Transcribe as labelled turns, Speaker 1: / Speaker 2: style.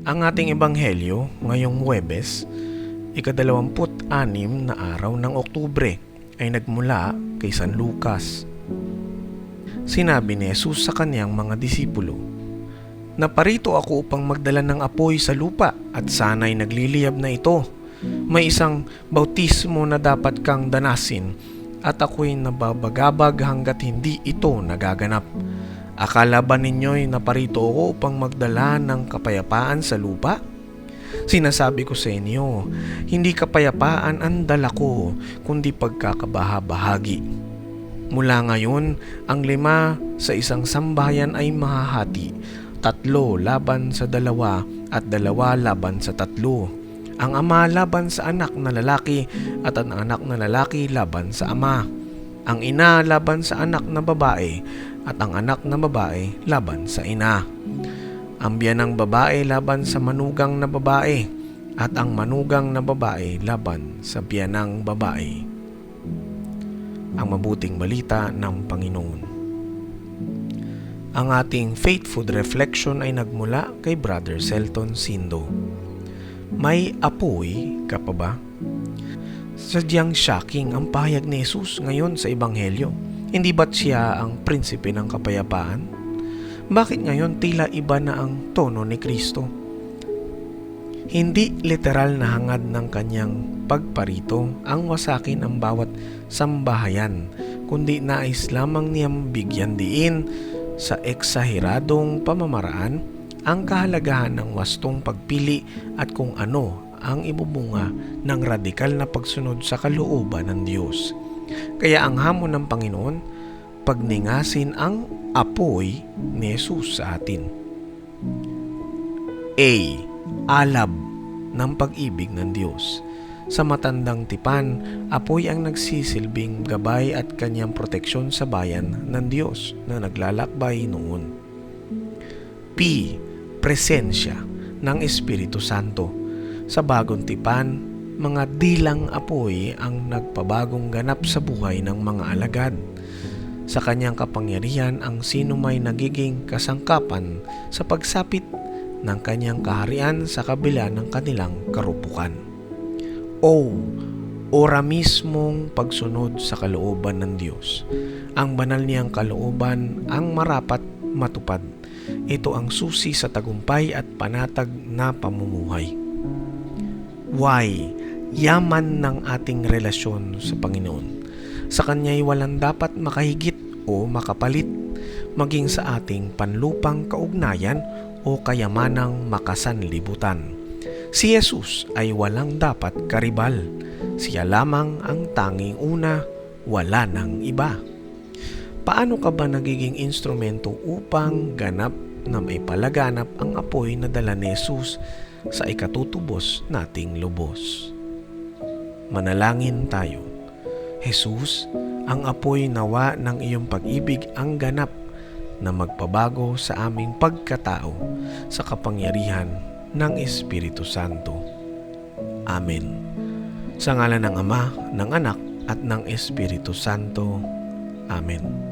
Speaker 1: Ang ating ebanghelyo ngayong Huwebes, ika-26 na araw ng Oktubre, ay nagmula kay San Lucas. Sinabi ni Jesus sa kaniyang mga disipulo, "Naparito ako upang magdala ng apoy sa lupa at sana'y nagliliyab na ito. May isang bautismo na dapat kang danasin at ako'y nababagabag hanggat hindi ito nagaganap. Akala ba ninyo'y naparito ako upang magdala ng kapayapaan sa lupa? Sinasabi ko sa inyo, hindi kapayapaan ang dala ko, kundi pagkakabaha-bahagi. Mula ngayon, ang 5 sa isang sambahayan ay mahahati, 3 laban sa 2 at 2 laban sa 3. Ang ama laban sa anak na lalaki at ang anak na lalaki laban sa ama. Ang ina laban sa anak na babae at ang anak na babae laban sa ina. Ang biyanang babae laban sa manugang na babae at ang manugang na babae laban sa biyanang babae." Ang mabuting balita ng Panginoon. Ang ating faith food reflection ay nagmula kay Brother Celton Sindo. May apoy ka pa ba? Sadyang shocking ang pahayag ni Jesus ngayon sa Ebanghelyo. Hindi ba't siya ang prinsipe ng kapayapaan? Bakit ngayon tila iba na ang tono ni Kristo? Hindi literal na hangad ng kanyang pagparito ang wasakin ang bawat sambahayan, kundi nais lamang niyang bigyan diin sa eksaheradong pamamaraan ang kahalagahan ng wastong pagpili at kung ano ang ibubunga ng radikal na pagsunod sa kalooban ng Diyos. Kaya ang hamon ng Panginoon, pagningasin ang apoy ni Jesus sa atin. A. Alab ng pag-ibig ng Diyos. Sa matandang tipan, apoy ang nagsisilbing gabay at kanyang proteksyon sa bayan ng Diyos na naglalakbay noon. P. Presensya ng Espiritu Santo. Sa bagong tipan, mga dilang apoy ang nagpabagong ganap sa buhay ng mga alagad. Sa kanyang kapangyarihan, ang sinumay nagiging kasangkapan sa pagsapit ng kanyang kaharian sa kabila ng kanilang karupukan. O. Ora mismong pagsunod sa kalooban ng Diyos. Ang banal niyang kalooban ang marapat matupad. Ito ang susi sa tagumpay at panatag na pamumuhay. Y. Yaman ng ating relasyon sa Panginoon. Sa Kanya'y walang dapat makahigit o makapalit, maging sa ating panlupang kaugnayan o kayamanang makasanlibutan. Si Jesus ay walang dapat karibal. Siya lamang ang tanging una, wala nang iba. Paano ka ba nagiging instrumento upang ganap na maipalaganap ang apoy na dala ni Jesus sa ikatutubos nating lubos? Manalangin tayo. Jesus, ang apoy nawa ng iyong pag-ibig ang ganap na magpabago sa aming pagkatao sa kapangyarihan ng Espiritu Santo. Amen. Sa ngalan ng Ama, ng Anak, at ng Espiritu Santo. Amen.